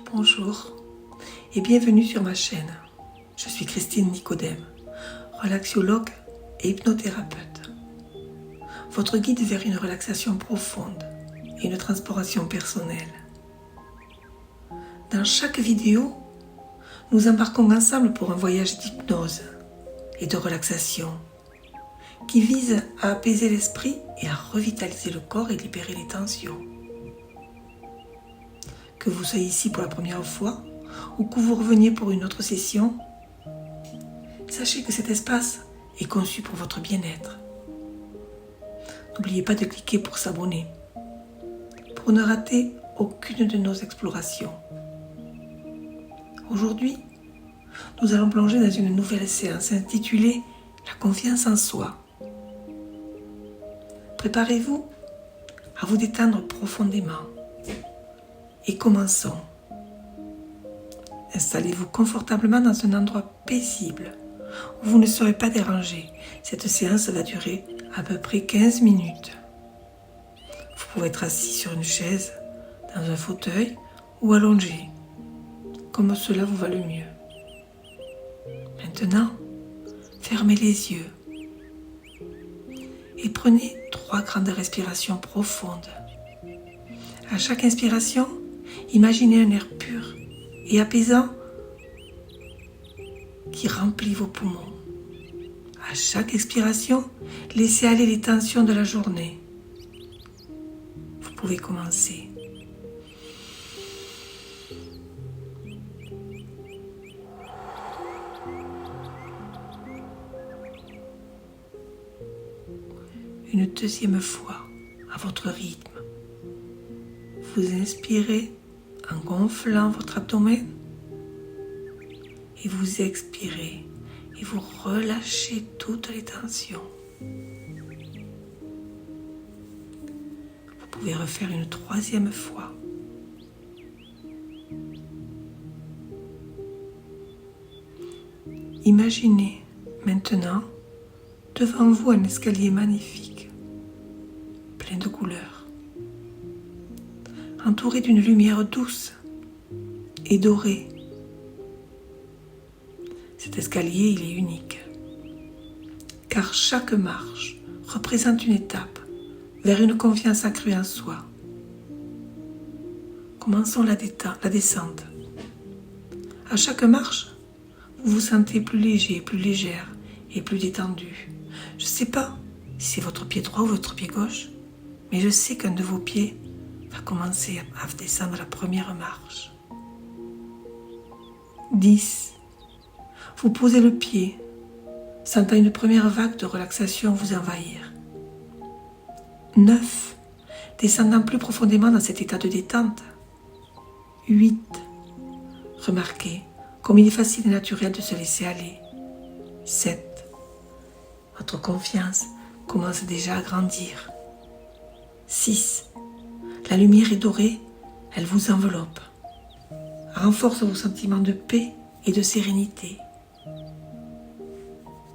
Bonjour et bienvenue sur ma chaîne. Je suis Christine Nicodème, relaxiologue et hypnothérapeute. Votre guide vers une relaxation profonde et une transformation personnelle. Dans chaque vidéo, nous embarquons ensemble pour un voyage d'hypnose et de relaxation qui vise à apaiser l'esprit et à revitaliser le corps et libérer les tensions. Que vous soyez ici pour la première fois ou que vous reveniez pour une autre session, sachez que cet espace est conçu pour votre bien-être. N'oubliez pas de cliquer pour s'abonner, pour ne rater aucune de nos explorations. Aujourd'hui, nous allons plonger dans une nouvelle séance intitulée « La confiance en soi ». Préparez-vous à vous détendre profondément et commençons. Installez-vous confortablement dans un endroit paisible où vous ne serez pas dérangé. Cette séance va durer à peu près 15 minutes. Vous pouvez être assis sur une chaise, dans un fauteuil ou allongé, comme cela vous va le mieux. Maintenant, fermez les yeux et prenez 3 grandes respirations profondes. À chaque inspiration, imaginez un air pur et apaisant qui remplit vos poumons. À chaque expiration, laissez aller les tensions de la journée. Vous pouvez commencer. Une deuxième fois, à votre rythme. Vous inspirez en gonflant votre abdomen et vous expirez et vous relâchez toutes les tensions. Vous pouvez refaire une 3e fois. Imaginez maintenant devant vous un escalier magnifique, plein de couleurs, entouré d'une lumière douce et dorée. Cet escalier, il est unique, car chaque marche représente une étape vers une confiance accrue en soi. Commençons la descente. À chaque marche, vous vous sentez plus léger, plus légère et plus détendu. Je ne sais pas si c'est votre pied droit ou votre pied gauche, mais je sais qu'un de vos pieds va commencer à descendre la première marche. 10. Vous posez le pied, sentant une première vague de relaxation vous envahir. 9. Descendant plus profondément dans cet état de détente. 8. Remarquez comme il est facile et naturel de se laisser aller. 7. Votre confiance commence déjà à grandir. 6. La lumière est dorée, elle vous enveloppe, renforce vos sentiments de paix et de sérénité.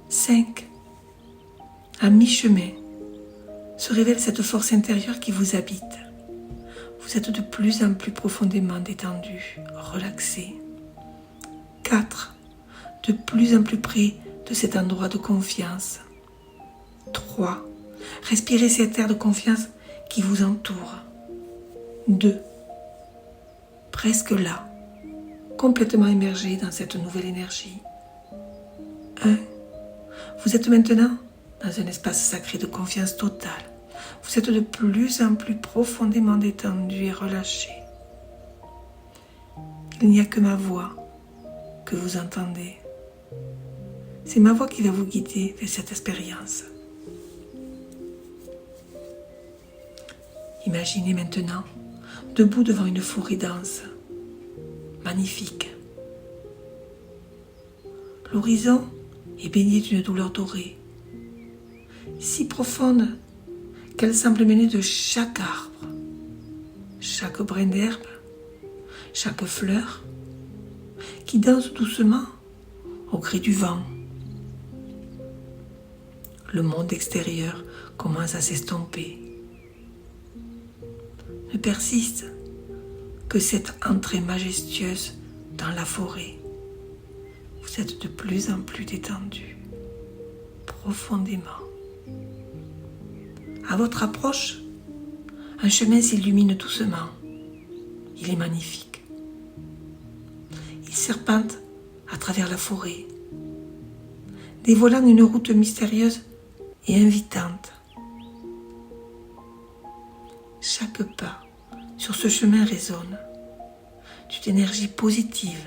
5. À mi-chemin, se révèle cette force intérieure qui vous habite. Vous êtes de plus en plus profondément détendu, relaxé. 4. De plus en plus près de cet endroit de confiance. 3. Respirez cet air de confiance qui vous entoure. 2. Presque là, complètement immergé dans cette nouvelle énergie. 1. Vous êtes maintenant dans un espace sacré de confiance totale. Vous êtes de plus en plus profondément détendu et relâché. Il n'y a que ma voix que vous entendez. C'est ma voix qui va vous guider vers cette expérience. Imaginez maintenant debout devant une forêt dense, magnifique. L'horizon est baigné d'une douleur dorée, si profonde qu'elle semble mener de chaque arbre, chaque brin d'herbe, chaque fleur, qui danse doucement au gré du vent. Le monde extérieur commence à s'estomper, ne persiste que cette entrée majestueuse dans la forêt. Vous êtes de plus en plus détendu, profondément. À votre approche, un chemin s'illumine doucement. Il est magnifique. Il serpente à travers la forêt, dévoilant une route mystérieuse et invitante. Chaque pas sur ce chemin résonne d'une énergie positive,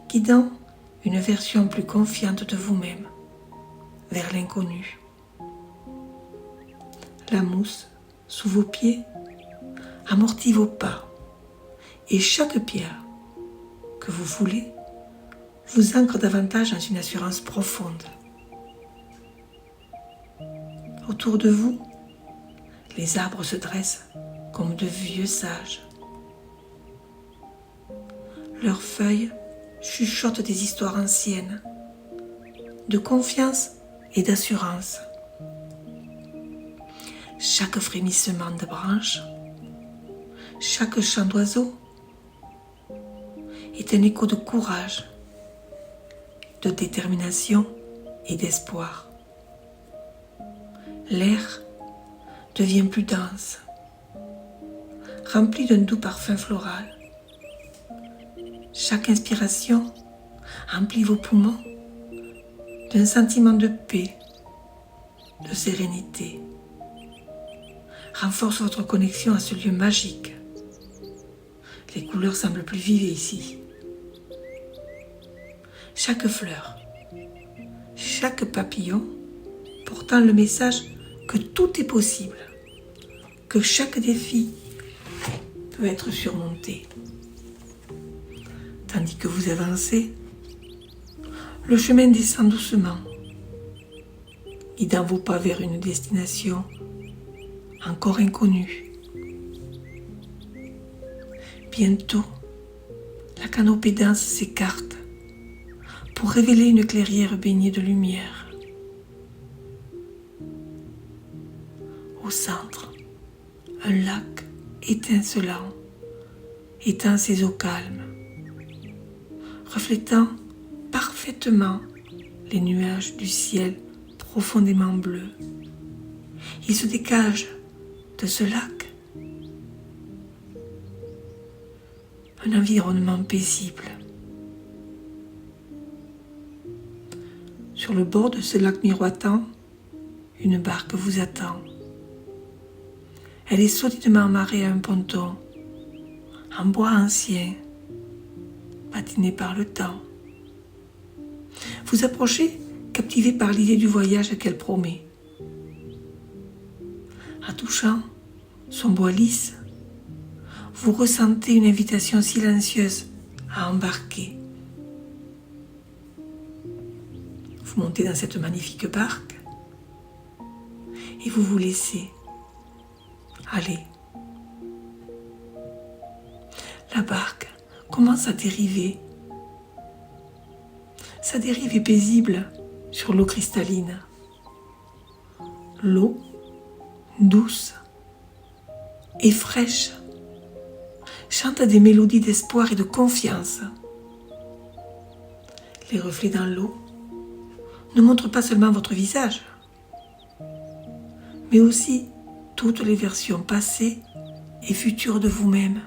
guidant une version plus confiante de vous-même vers l'inconnu. La mousse sous vos pieds amortit vos pas et chaque pierre que vous foulez vous ancre davantage dans une assurance profonde. Autour de vous, les arbres se dressent comme de vieux sages. Leurs feuilles chuchotent des histoires anciennes, de confiance et d'assurance. Chaque frémissement de branches, chaque chant d'oiseau est un écho de courage, de détermination et d'espoir. L'air devient plus dense, rempli d'un doux parfum floral. Chaque inspiration emplit vos poumons d'un sentiment de paix, de sérénité. Renforce votre connexion à ce lieu magique. Les couleurs semblent plus vives ici. Chaque fleur, chaque papillon portant le message que tout est possible, que chaque défi peut être surmonté. Tandis que vous avancez, le chemin descend doucement, guidant vos pas vers une destination encore inconnue. Bientôt, la canopée dense s'écarte pour révéler une clairière baignée de lumière. Au centre, un lac étincelant étend ses eaux calmes, reflétant parfaitement les nuages du ciel profondément bleu. Il se dégage de ce lac un environnement paisible. Sur le bord de ce lac miroitant, une barque vous attend. Elle est solidement amarrée à un ponton, en bois ancien, patiné par le temps. Vous approchez, captivé par l'idée du voyage qu'elle promet. En touchant son bois lisse, vous ressentez une invitation silencieuse à embarquer. Vous montez dans cette magnifique barque et vous vous laissez aller. La barque commence à dériver. Sa dérive est paisible sur l'eau cristalline. L'eau, douce et fraîche, chante des mélodies d'espoir et de confiance. Les reflets dans l'eau ne montrent pas seulement votre visage, mais aussi toutes les versions passées et futures de vous-même.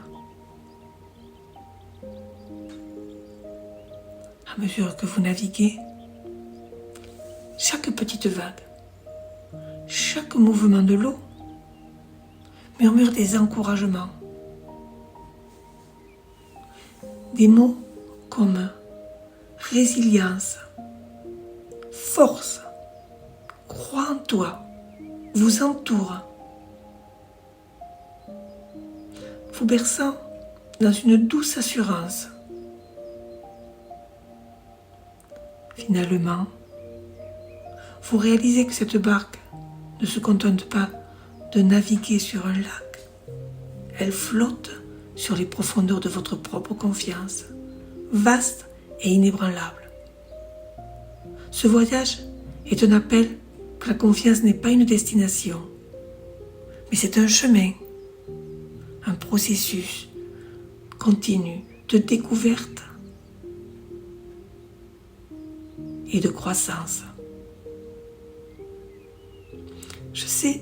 À mesure que vous naviguez, chaque petite vague, chaque mouvement de l'eau murmure des encouragements. Des mots comme résilience, force, crois en toi, vous entourent, vous berçant dans une douce assurance. Finalement, vous réalisez que cette barque ne se contente pas de naviguer sur un lac. Elle flotte sur les profondeurs de votre propre confiance, vaste et inébranlable. Ce voyage est un appel que la confiance n'est pas une destination, mais c'est un chemin un processus continu de découverte et de croissance. Je sais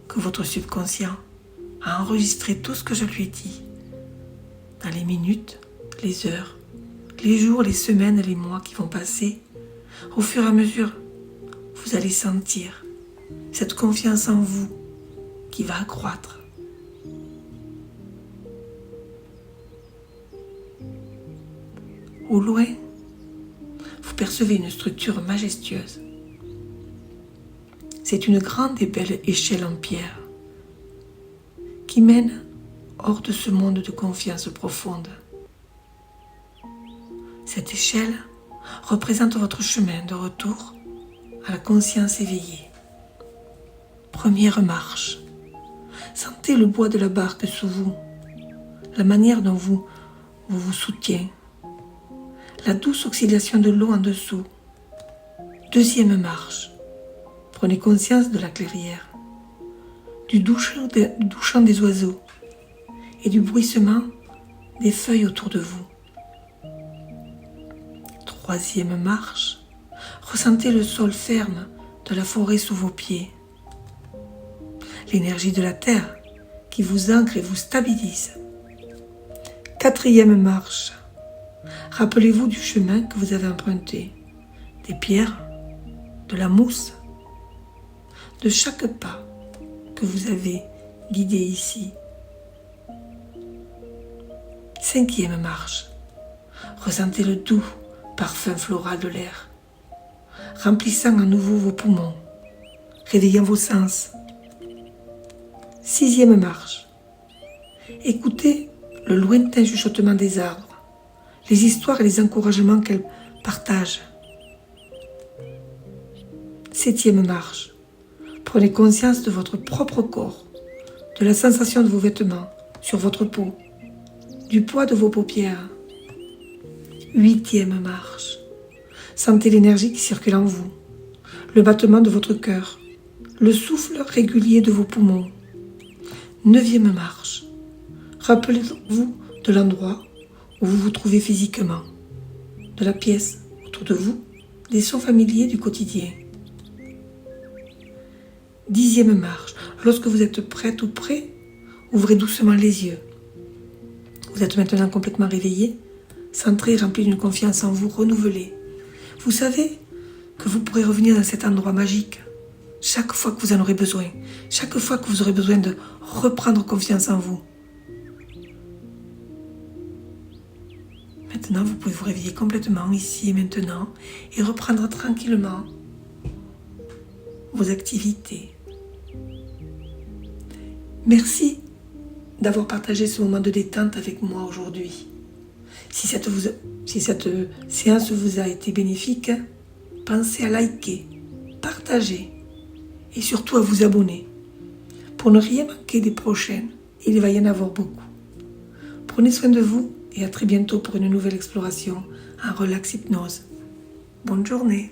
que votre subconscient a enregistré tout ce que je lui ai dit dans les minutes, les heures, les jours, les semaines, les mois qui vont passer. Au fur et à mesure, vous allez sentir cette confiance en vous qui va accroître. Au loin, vous percevez une structure majestueuse. C'est une grande et belle échelle en pierre qui mène hors de ce monde de confiance profonde. Cette échelle représente votre chemin de retour à la conscience éveillée. Première marche. Sentez le bois de la barque sous vous, la manière dont vous soutient, la douce oxydation de l'eau en dessous. Deuxième marche. Prenez conscience de la clairière, du doux chant des oiseaux et du bruissement des feuilles autour de vous. Troisième marche. Ressentez le sol ferme de la forêt sous vos pieds. L'énergie de la terre qui vous ancre et vous stabilise. Quatrième marche. Rappelez-vous du chemin que vous avez emprunté, des pierres, de la mousse, de chaque pas que vous avez guidé ici. Cinquième marche. Ressentez le doux parfum floral de l'air, remplissant à nouveau vos poumons, réveillant vos sens. Sixième marche. Écoutez le lointain chuchotement des arbres, les histoires et les encouragements qu'elles partagent. Septième marche. Prenez conscience de votre propre corps, de la sensation de vos vêtements sur votre peau, du poids de vos paupières. Huitième marche. Sentez l'énergie qui circule en vous, le battement de votre cœur, le souffle régulier de vos poumons. Neuvième marche. Rappelez-vous de l'endroit où vous vous trouvez physiquement, de la pièce autour de vous, des sons familiers du quotidien. Dixième marche. Lorsque vous êtes prête ou prêt, ouvrez doucement les yeux. Vous êtes maintenant complètement réveillé, centré, rempli d'une confiance en vous renouvelée. Vous savez que vous pourrez revenir dans cet endroit magique chaque fois que vous en aurez besoin, chaque fois que vous aurez besoin de reprendre confiance en vous. Maintenant, vous pouvez vous réveiller complètement ici et maintenant et reprendre tranquillement vos activités. Merci d'avoir partagé ce moment de détente avec moi aujourd'hui. Si cette séance vous a été bénéfique, pensez à liker, partager et surtout à vous abonner pour ne rien manquer des prochaines. Il va y en avoir beaucoup. Prenez soin de vous et à très bientôt pour une nouvelle exploration en relax hypnose. Bonne journée.